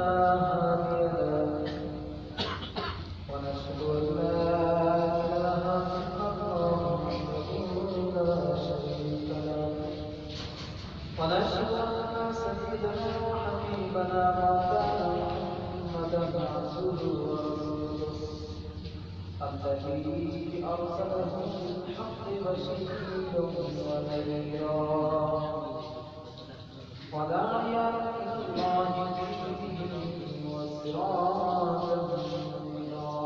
فلا هادي له ونشهد أن لا إله إلا الله وحده لا شريك له ونشهد أن سيدنا وحبيبنا مولانا محمدا عبده ورسوله الذي أرسله بالحق بشيرا ونذيرا وداعيا إلى الله بإذنه وسراجا منيرا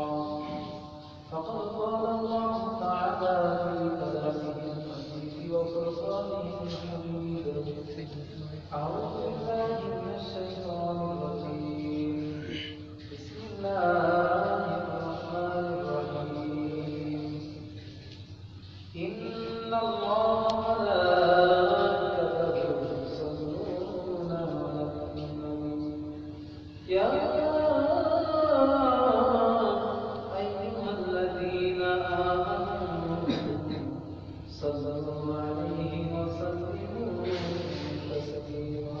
فقد قال الله تعالى في كلامه المجيد وفرقانه الحميد أعوذ بالله من الشيطان الرجيم بسم الله الرحمن الرحيم إن الله وملائكته يصلون على النبي يا أيها الذين آمنوا صلوا عليه وسلموا تسليما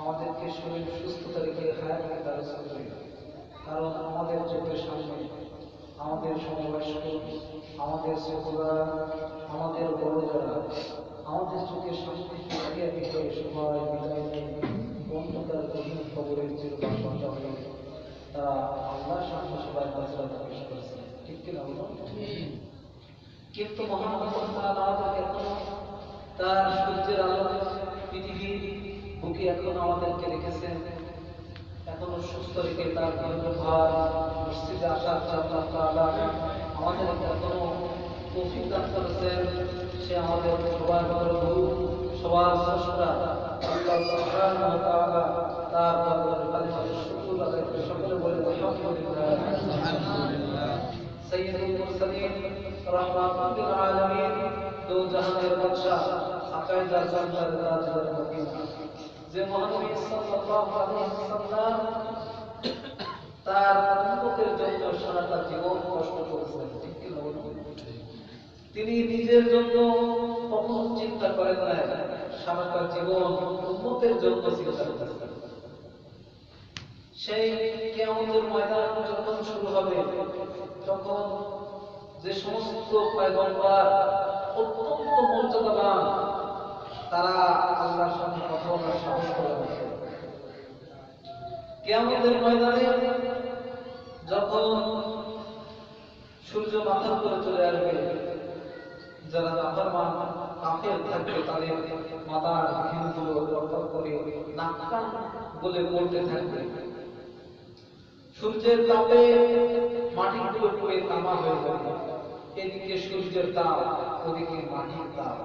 আমাদেরকে শরীর সুস্থতা রেখে হায়াতকে দারাজ করবে। কারণ আমাদের চোখের সামনে আমাদের সমবয়স্ক, আমাদের ছোটরা, আমাদের বড়রা আমাদের চোখের সামনে একে একে করে সবাই বিদায় নিয়ে অন্ধকার কঠিন খবরের চিরকাল বন্ধ হয়ে তারা আল্লাহর সামনে সবাই বাঁচরা প্রবেশ করেছে। ঠিক কিনা বলো? কিন্তু মহান আমাদেরকে এখনো তার সূর্যের আলো পৃথিবীর বুকে এখন আমাদেরকে রেখেছেন, এখনো সুস্থ রেখে তার ধন্যবাদ মসজিদে আসার জন্য আমাদেরকে এখনো তৌফিক দান করেছেন। সে আমাদের সবার বড় গুরু, সবার স্রষ্টা আল্লাহ সুবহানাহু ওয়া তাআলা। তার দরবারে কালিমাতুর শুকর আদায় করে সকলে বলে আলহামদুলিল্লাহ। সাইয়্যিদুল মুরসালিন রাহমাতুল লিল আলামিন, দো জাহানের বাদশা আকাইদার জান্নাত রাজের মদিনা, যে মহানবী সাল্লাল্লাহু আলাইহি ওয়াসাল্লাম তার উম্মতের জন্য সারাটা জীবন কষ্ট করেছেন। ঠিক কি বলুন? তিনি নিজের জন্য কখনো চিন্তা করেন না, সারাটা জীবন উম্মতের জন্য চিন্তা করেছেন। সেই কিয়ামতের ময়দান যখন শুরু হবে, তখন যে সমস্ত পয়গম্বর অত্যন্ত মর্যাদাবান তারা আল্লাহর সামনে কথা বলার সাহস করে না। কিয়ামতের ময়দানে যখন সূর্য মাথার উপরে চলে আসবে, যারা নাফরমান কাফের থাকবে তাদের মাথার ভিড়গুলো লটপট করে নাক কান বলে পড়তে থাকবে। সূর্যের তাপে মাটিগুলো পুড়ে তামা হয়ে যাবে। এদিকে সূর্যের তাপ, ওদিকে মাটির তাপ।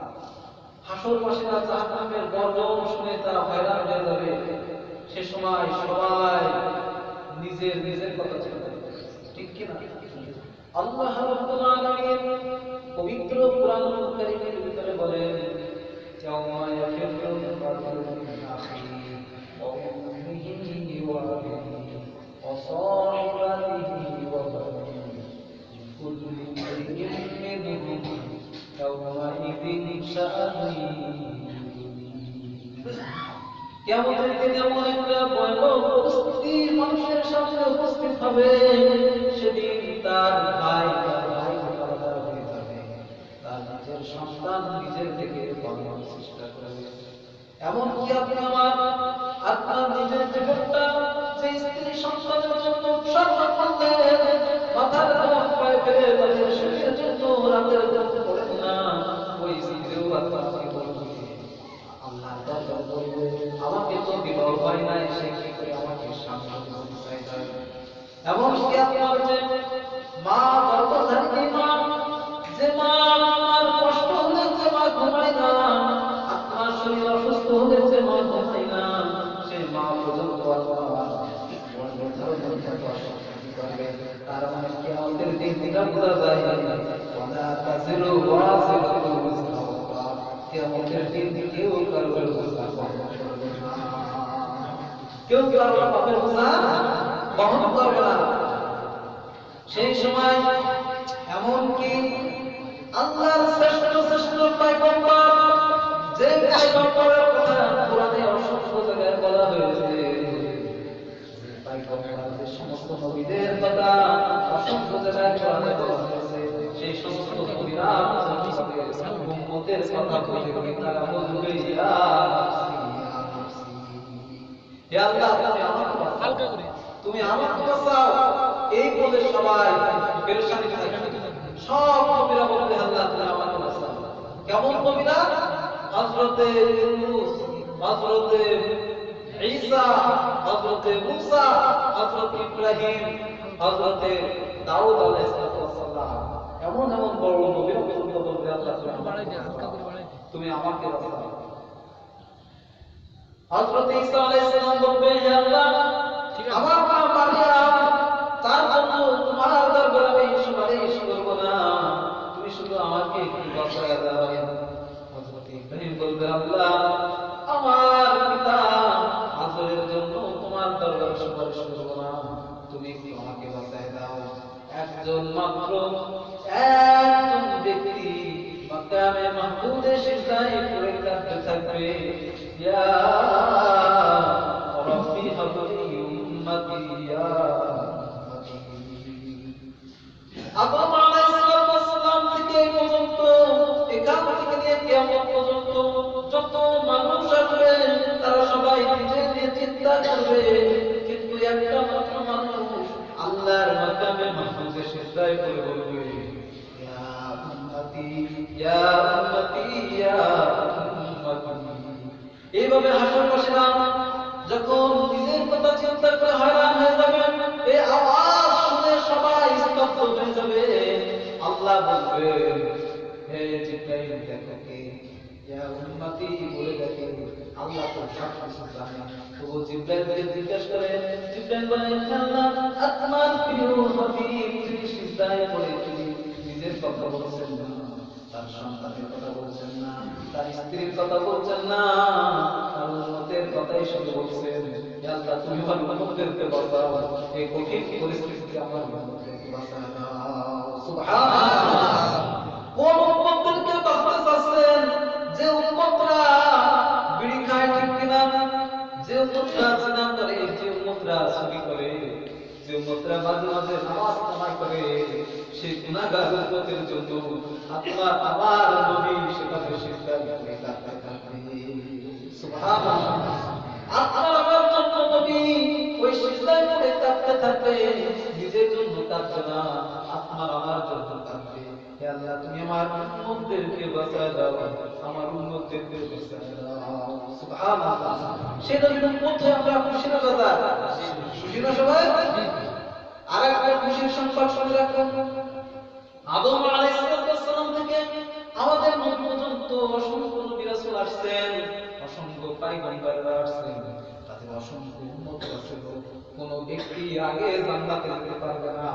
হাসরবাসীরা জাহান্নামের গর্জন শুনে তারা হয়রান হয়ে যাবে। সে সময় সবাই নিজের নিজের কথা চিন্তা করবে। ঠিক কিনা? আল্লাহ রাব্বুল আলামিন পবিত্র কুরআনুল কারীমের ভিতরে বলেন, ইয়াওমা ইয়াফিরুল মার'উ মিন আখিহি ওয়া উম্মিহি ওয়া আবিহি ওয়া সাহিবাতিহি ওয়া বানিহি কুল্লু ইমরি'in মিনহুম ইয়াওমাইযিন শাআনুন ইউগনিহি। কিয়ামতের দিনে এমন একটা ভয়াবহ পরিস্থিতি মানুষের সামনে উপস্থিত হবে, সেদিন তার ভাই আলাদা হয়ে যাবে, তার নিজের সন্তান নিজের থেকে পালানোর চেষ্টা করবে। এমনকি আপনি আপনার নিজের জীবনটা যে স্ত্রী সন্তানের জন্য উৎসর্গ করলেন, মাথার ঘাম পায়ে ফেলে তাদের শরীরের জন্য রাতের ঘুম পড়েন না, ওই স্ত্রীও আপনাকে বলবে, আল্লাহর দরবার বলবে, আমাকে তো বিবাহ হয় নাই, সে কি করে আমাকে সামনে দিতে চাইবে? এমনকি আপনার যে মা গর্ভধারিণী মা, যে মা আপনার কষ্ট হলে যে মা ঘুমায় না, আপনার শরীর অসুস্থ হলে যে মা ঘুমায় না, সেই মা পর্যন্ত তার মানে কি আমাদের দিন দিনা বোঝা যায় ওয়ালা তাজিরু ওয়াজিরাতু বিজরা উখরা, কিয়ামতের দিন কেউ কারো বোঝা করবে না, কেউ কারো পাপের বোঝা বহন করবে না। সেই সময় এমনকি আল্লাহর শ্রেষ্ঠ শ্রেষ্ঠ পয়গম্বর, যে পয়গম্বরের কথা কোরআনে অসংখ্য জায়গায় বলা হয়েছে, যে সমস্ত নবীদের কথা অসংখ্য জায়গায় কোরআনে বলা হয়েছে, সেই সমস্ত নবীরা উম্মতের কথা বলে তারা বলবে ইয়া আল্লাহ তুমি আমাকে বাঁচাও, এই বলে সবাই পেরেশানি থাকে। সব নবীরা বলবে আল্লাহ তুমি আমাকে বাঁচাও। কেমন নবীরা? হযরতে ইউনূস, হযরতে ঈসা, হযরতে মূসা, হযরতে ইব্রাহিম, হযরতে দাউদ আলাইহিস সালাম, এমন এমন বড় নবীরা পর্যন্ত বলবে আল্লাহ তুমি আমাকে বাঁচাও। হযরতে ঈসা আলাইহিস সালাম বলবে হে আল্লাহ আমার মা মারিয়াম, তার জন্য তোমার দরবারে আমি সুপারিশ করব না, তুমি শুধু আমাকে একটু বাঁচায় দাও। হযরতে ইব্রাহিম বলবে আল্লাহ আমার পিতা আজরের জন্য তোমার দরবারে সুপারিশ করব না, তুমি একটু আমাকে বাঁচায় দাও। একজন মাত্র একজন ব্যক্তি মাকামে মাহমুদে সিজদায় পড়ে কাঁদতে থাকবে, ইয়া রাব্বি হাবলি উম্মতি ইয়া আদম আলাইহিস সালাম থেকে এই পর্যন্ত, এখান থেকে নিয়ে কিয়ামত পর্যন্ত যত মানুষ আসবে তারা সবাই নিজে নিয়ে চিন্তা করবে, কিন্তু একটা মাত্র মানুষ আল্লাহর মাকামে মাহমুদে সিজদায় পড়ে বলবে ইয়া উম্মতি ইয়া উম্মতি ইয়া উম্মতি। এইভাবে হাসরবাসীরা যখন নিজের কথা চিন্তা করে হয়রান হয়ে যাবে, এই আওয়াজ শুনে সবাই স্তব্ধ হয়ে যাবে। আল্লাহ বলবে হে জিবরাইল দেখো কে, ইয়া উম্মতি বলে দেখে। আল্লাহ তো সব কিছু জানে, তবু জিবরাইলকে জিজ্ঞেস করে, জিবরাইল বলে আল্লাহ আপনার প্রিয় হাবিব তিনি সিজদায় পড়ে তিনি নিজের কথা বলছেন না, তার সন্তানের কথা বলছেন না, তার স্ত্রীর কথা বলছেন না, তার উম্মতের কথাই শুধু বলছেন। আল্লাহ তুমি আমার উম্মতদেরকে বাঁচাও, এই কঠিন পরিস্থিতিতে আমার উম্মতদেরকে বাঁচাও। সুবহানাল্লাহ। কোন উম্মতদেরকে বাঁচাতে চাচ্ছেন? যে উম্মতরা বিড়ি খায়, ঠিক কিনা? যে উম্মতরা জিনা করে, যে উম্মতরা চুরি করে, যে উম্মতরা মাঝে মাঝে নামাজ কামাই করে, সেই গুনাহগার উম্মতের জন্য আপনার আমার নবী সেটাকে সিজদায় পড়ে কাঁদতে থাকবে। সুবহানাল্লাহ। আপনার আমার জন্য নবী ওই সিজদায় পড়ে কাঁদতে থাকবে, নিজের জন্য কাঁদবে না, আপনার আমার জন্য কাঁদবে। হে আল্লাহ তুমি আমার উম্মতদেরকে বাঁচায় দাও, আমার উম্মতদেরকে বাঁচায় দাও। সুবহানাল্লাহ। সেই নবীর উম্মত হয়ে আমরা খুশি না দাদা? খুশি না সবাই? আরেকটা খুশির সংবাদ শুনে রাখুন। আদম আলাইহিস সালাম থেকে আমাদের নবী পর্যন্ত অসংখ্য নবী রাসূল আসছেন, অসংখ্য পয়গম্বররা আসছেন, তাদের অসংখ্য উম্মত ছিল। কোন ব্যক্তি আগে জান্নাতে যেতে পারবে না,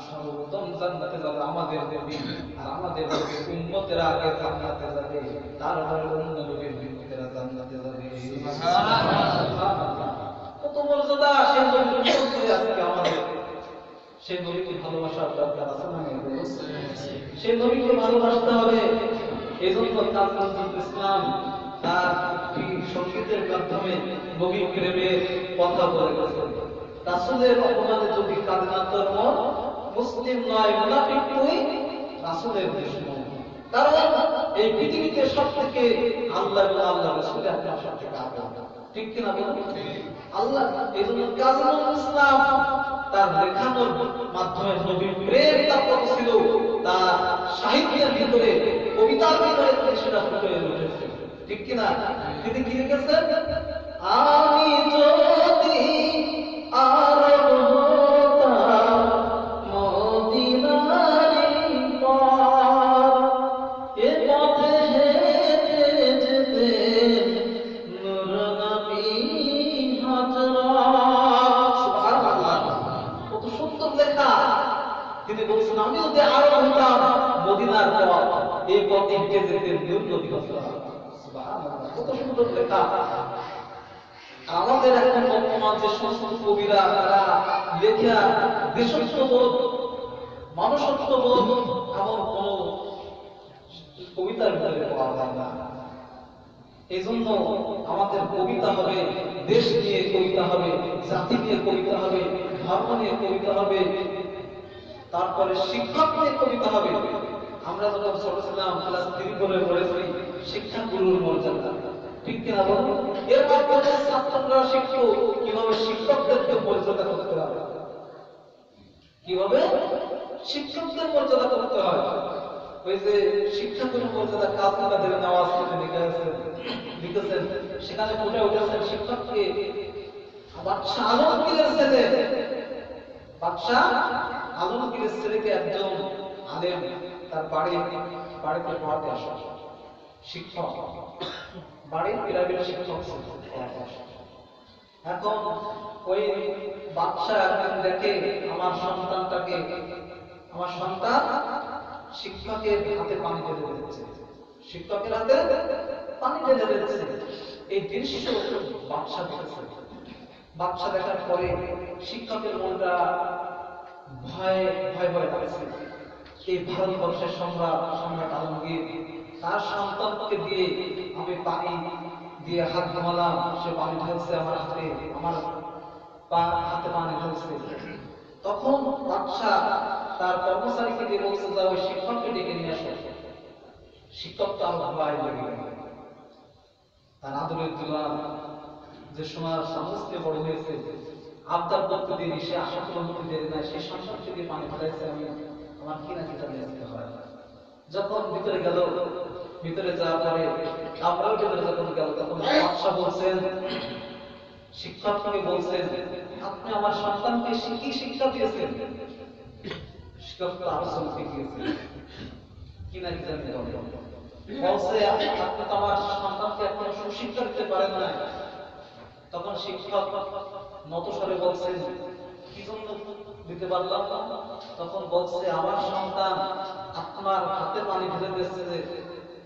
সর্বপ্রথম জান্নাতে যাবে আমাদের নবী, আর আমাদের নবীর উম্মতেরা আগে জান্নাতে যাবে, তারপরে অন্য নবীর উম্মতেরা জান্নাতে যাবে। সুবহানাল্লাহ। কত মর্যাদা সেই নবীর উম্মত আজকে আমাদের। সেই নবীকে ভালোবাসার দরকার আছে না? সেই নবীকে ভালোবাসতে হবে। এই জন্য তাজমুল ইসলাম তার সঙ্গীতের মাধ্যমে নবী প্রেমের কথা বলে গেছেন। রাসূলের অপমানে যদি কাঁদে না তোর মন, মুসলিম নয় মুনাফিক তুই, রাসূলের দুশমন। কারণ এই পৃথিবীতে সবথেকে আল্লাহ এবং আল্লাহ রাসূলের আপনার সবথেকে আগে, ঠিক কিনা বলুন? আল্লাহ এই জন্য কাজী ইসলাম তার লেখানোর মাধ্যমে নবীর প্রেম তার কত ছিল, তার সাহিত্যের ভিতরে, কবিতার ভিতরে সেটা ফুটে উঠেছে, ঠিক কিনা? তিনি কি লিখেছেন? আমি যদি আরব হতাম দিকে যেতে দুর্গতি হতো। সুবহানাল্লাহ, কত সুন্দর লেখা। আমাদের এখন বর্তমান যে সমস্ত কবিরা তারা লেখা দেশত্ববোধ, মনুষ্যত্ববোধ এমন কোন কবিতার ভিতরে পাওয়া যায় না। এই জন্য আমাদের কবিতা হবে দেশ নিয়ে কবিতা হবে, জাতি নিয়ে কবিতা হবে, ধর্ম নিয়ে কবিতা হবে, তারপরে শিক্ষক নিয়ে কবিতা হবে। আমরা যখন ছোট ছিলাম ক্লাস 3-4 পড়েছি শিক্ষা গুরুর মর্যাদা, ঠিক কিনা বলুন? এর মাধ্যমে ছাত্ররা শিখতো কিভাবে শিক্ষকদেরকে মর্যাদা করতে হবে, কিভাবে শিক্ষকদের মর্যাদা করতে হয়। ওই যে শিক্ষা গুরুর মর্যাদা কাজী কাদের নওয়াজ থেকে লিখেছেন, সেখানে ফুটে উঠেছেন শিক্ষককে বাদশাহ আলমগীরের ছেলে, বাদশাহ আলমগীরের ছেলেকে একজন আলেম তার বাড়িতে পড়াতে আসে, শিক্ষক বাড়ির প্রাইভেট শিক্ষক এখন ওই বাদশাহ একদিন দেখে আমার সন্তান শিক্ষকের হাতে পানি ঢেলে দিচ্ছে, শিক্ষকের হাতে পানি ঢেলে দিচ্ছে। এই দৃশ্য বাদশাহ দেখেছে। বাদশাহ দেখার পরে শিক্ষকের মনটা ভয় লাগছে। এই ভারতবর্ষের সম্রাট আলমগীর তার সন্তানকে দিয়ে আমি পানি দিয়ে হাত ঘামালাম, সে পানি ঢালছে আমার হাতে, আমার হাতে পানি ঢালছে। তখন বাদশাহ তার কর্মচারীকে দিয়ে বলছে যে ওই শিক্ষককে ডেকে নিয়ে আসো। শিক্ষক তো আরো ভয় লাগে, তার আদরের দুলাল যে সময় সমস্তে বড় হয়েছে, আবদার করতে দিয়ে সে আশা পূরণ করতে দেরি নাই, সে সন্তানকে দিয়ে পানি ঢালাইছে, আমি আমার কিনা কিটা নিয়ে আসতে হয়। যখন ভিতরে গেল, ভিতরে যাওয়ার পরে আমরাও ভিতরে যখন গেল, তখন বাদশাহ বলছেন, শিক্ষককে বলছেন, আপনি আমার সন্তানকে কি শিক্ষা দিয়েছেন? শিক্ষক তো আরো চলতে গিয়েছেন, কিনা কিটা নিয়ে বলছে, আপনি তো আমার সন্তানকে এখন সুশিক্ষা দিতে পারেন না। তখন শিক্ষক নত স্বরে বলছেন, কি জন্য দিতে পারলাম না? তখন বলছে, আমার সন্তান আপনার হাতে পানি ঢেলে দিচ্ছে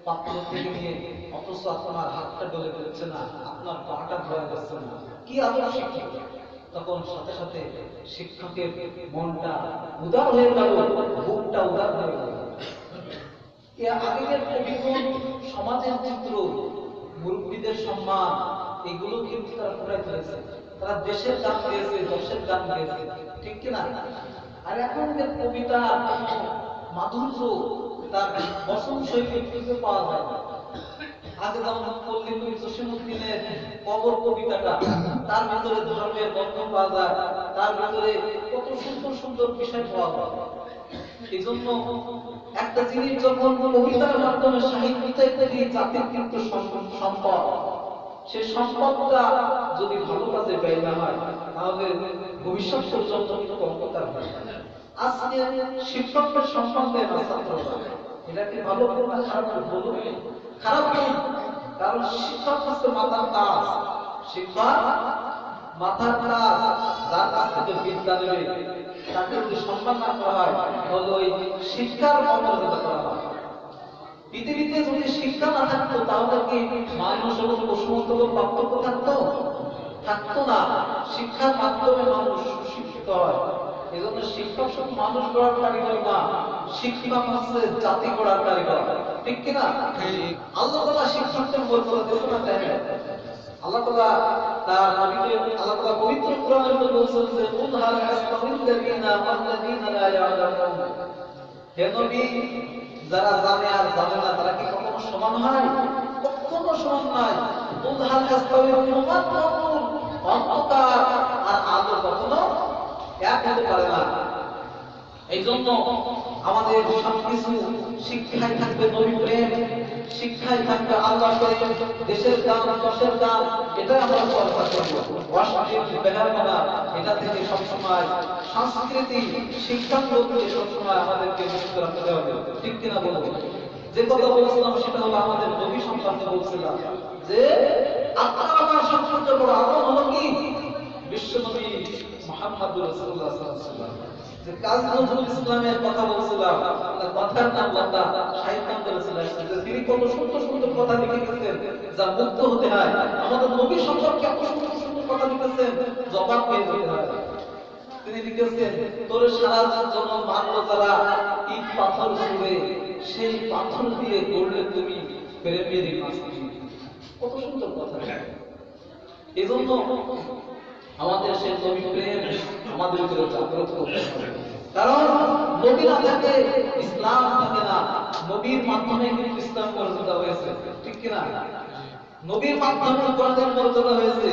পাত্র থেকে নিয়ে, অথচ আপনার হাতটা ডলে দিচ্ছে না, আপনার পাটা ধোয়া যাচ্ছে না, কি আদর শিক্ষক। তখন সাথে সাথে শিক্ষকের মনটা উদার হয়ে গেল, বুকটা উদার হয়ে গেল। আগের কবিগুণ, সমাজের চিত্র, মুরব্বীদের সম্মান, এগুলো কিন্তু তারা ফুটাই তুলেছে। তারা দেশের গান গেয়েছে, দশের গান গেয়েছে, ঠিক কিনা? আর এখন যে কবিতা মাধুর্য, তার বসন শৈলী খুঁজে পাওয়া যায় না। আগে যেমন পল্লী জসীমউদ্দিনের কবর কবিতাটা, তার ভিতরে ধর্মের গন্ধ পাওয়া যায়, তার ভিতরে কত সুন্দর সুন্দর বিষয় পাওয়া যায়। এই জন্য একটা জিনিস যখন কবিতার মাধ্যমে সাহিত্যে জাতির কিন্তু সম্পদ, সেই সম্পদটা যদি ভালো কাজে ব্যয় না হয়, তাহলে ভবিষ্যৎ পর্যন্ত কিন্তু অন্ধকার হয়। আজকে শিক্ষকদের সম্মান দেয় না ছাত্ররা, এটা কি ভালো না খারাপ? বলুন, খারাপ। কারণ শিক্ষক হচ্ছে মাথার কাজ, শিক্ষক মাথার কাজ, যার কাছ থেকে বিদ্যা নেবে তাকে যদি সম্মান না করা হয়, তাহলে ওই শিক্ষার অমর্যাদা করা হয়। পৃথিবীতে যদি শিক্ষা না থাকতো, তাহলে কি মানুষ এবং পশুর মধ্যে পার্থক্য থাকতো না। শিক্ষার মাধ্যমে মানুষ সুশিক্ষিত হয়। এই জন্য শিক্ষক শুধু মানুষ গড়ার কারিগর না, শিক্ষক হচ্ছে জাতি গড়ার কারিগর, ঠিক কিনা? আল্লাহ তাআলা শিক্ষকদের মর্যাদা দিয়েছেন না, তাই না? আল্লাহ তাআলা তার নবীকে, আল্লাহ তাআলা পবিত্র কোরআনের মধ্যে বলেছেন যে কুল হাল ইয়াস্তাউযুল্লাযীনা ওয়াল্লাযীনা লা ইয়ালামুন। হে নবী, যারা জানে আর জানে না তারা কি কখনো সমান হয়? কখনো সমান নয়। কুল হাল ইয়াস্তাউযুল্লাযীনা অন্ধকার আর আলো কখনো এক হতে পারে না। এই জন্য আমাদের সবকিছু শিক্ষায় থাকবে নবী প্রেম, শিক্ষায় থাকবে আল্লাহ প্রেম, দেশের গান, দশের গান, এটা আমরা চর্চা করবো। অশ্লীল বেহায়াপনা, এটা থেকে সবসময় সংস্কৃতি, শিক্ষাগুলোকে সবসময় আমাদেরকে মুক্ত রাখতে হবে, ঠিক কিনা বলবো? যে কথা বলছিলাম সেটা হলো আমাদের নবী সম্পর্কে বলছিলাম যে আপনার আমার সম্পর্কে বড় আপন হলো কি? বিশ্বনবী মুহাম্মদুর রাসূলুল্লাহ সাল্লাল্লাহু আলাইহি ওয়াসাল্লাম। যে কাজী নজরুল ইসলামের কথা বলছিলাম, তার কথার নাম লতা, সাহিত্য করেছিলেন যে তিনি কত সুন্দর সুন্দর কথা লিখে গেছেন যা মুগ্ধ হতে হয়। আমাদের নবী সম্পর্কে এত সুন্দর সুন্দর কথা লিখেছেন, জবাব পেয়ে যেতে হয়। তিনি লিখেছেন, তোর সারা জন্য মানলো যারা ইট পাথর ছুঁড়ে, সেই পাথর দিয়ে গড়লে তুমি প্রেমের মাস্তি। কত সুন্দর কথা। এজন্য আমাদের সেই নবী প্রেম আমাদের উপরে জাগ্রত করতে হবে। কারণ নবী না থাকলে ইসলাম থাকে না। নবীর মাধ্যমে কিন্তু ইসলাম মর্যাদা হয়েছে, ঠিক কিনা? নবীর মাধ্যমে কোরআনের মর্যাদা হয়েছে।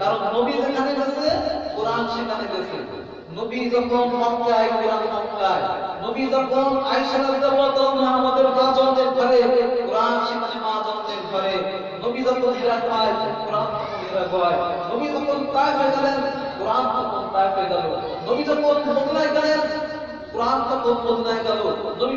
কারণ নবী যেখানে গেছে কোরআন সেখানে গেছে। নবী যখন মক্কায়, কোরআন মক্কায়। নবী যখন আয়েশা রাদিয়াল্লাহু আনহা আমাদের মা জননের ঘরে, কোরআন সেখানে মা জননের ঘরে। নবী যখন হিরাত পায়, কোরআন তখন হিরাত হয়। নবী যখন তায়েফে গেলেন, কোরআন তখন তায়েফে গেল। নবী যখন মদিনায় গেলেন, কোরআন তখন মদিনায় গেল। নবী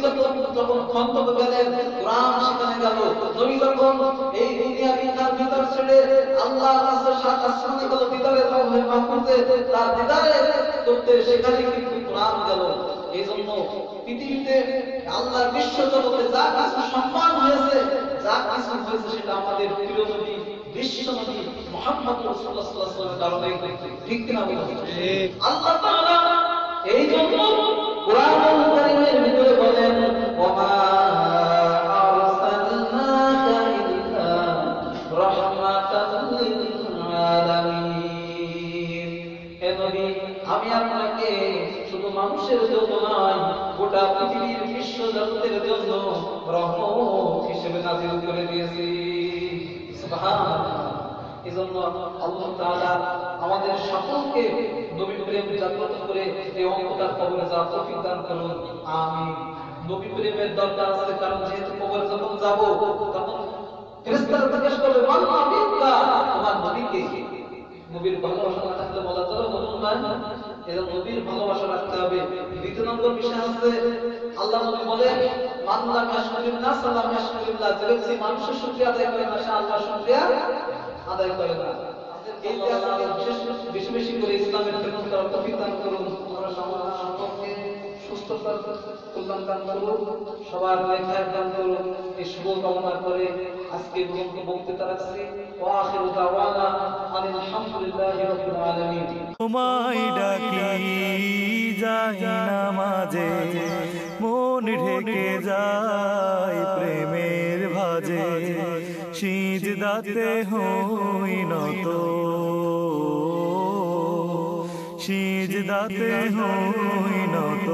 যখন খন্দকে গেলেন, কোরআন সেখানে গেল। নবী যখন এই দুনিয়া বিধার ভিতর ছেড়ে আল্লাহর কাছে সাত আসমানে গেল, দিদারে লাউহে মাহফুজে তার দিদারে করতে, সেখানে কিন্তু কোরআন গেল। এই জন্য পৃথিবীতে আল্লাহর বিশ্ব জগতে যা কিছু সম্মান হয়েছে, যা কিছু হয়েছে, সেটা আমাদের প্রিয় নবী, বিশ্ব নবী মুহাম্মদ রাসূলুল্লাহ সাল্লাল্লাহু আলাইহি ওয়াসাল্লামের কারণে। ঠিক কিনা বলুন? আল্লাহ তাআলা এই জন্য কোরআনুল কারীমের ভিতরে বলেন, ওয়া আরসালনাকা ইল্লা রাহমাতাল লিল আলামিন। হে নবী, আমি আপনাকে শুধু মানুষের জন্য নয়, গোটা পৃথিবীর বিশ্ব জগতের জন্য রহমত হিসেবে নাযিল করে দিয়েছি। সুবহানাল্লাহ। এজন্য আল্লাহ তাআলা আমাদের সকলকে নবী প্রেম জাগ্রত করে এই অন্ধকার কবরে যাওয়ার তৌফিক দান করুন। আমিন। নবী প্রেমের দরকার আছে, কারণ যেহেতু কবরে যখন যাব তখন ফেরেশতারা জিজ্ঞেস করবে, মান নবীকা, তোমার নবী কে? নবীর ভালোবাসা না থাকলে বলা যাবে বলুন না। এজন্য নবীর ভালোবাসা রাখতে হবে। দ্বিতীয় নম্বর বিষয় আছে, আল্লাহ নবী বলেন, মান লা ইয়াশকুরিন নাস লা ইয়াশকুরিল্লাহ। যে ব্যক্তি মানুষের শুকরিয়া আদায় করে না, সে আল্লাহর শুকরিয়া আদায় করে না। এই যে আজকে বেশি বেশি করে ইসলামের খেদমত করার তৌফিক দান করুন। আমরা সকলকে সুস্থতার কল্যাণ দান করুন, সবার নেখায়ের দান করুন। এই শুভ কামনা করে আজকে বক্তৃতা রাখছি। ওয়া আখিরু দাওয়ানা আনিল হামদুলিল্লাহি রাব্বিল আলামিন। তোমায় ডাকি যাই নামাজে, মন ঢেকে যায় প্রেমের ভাজে, সিজদাতে হই নত, সিজদাতে হই নত।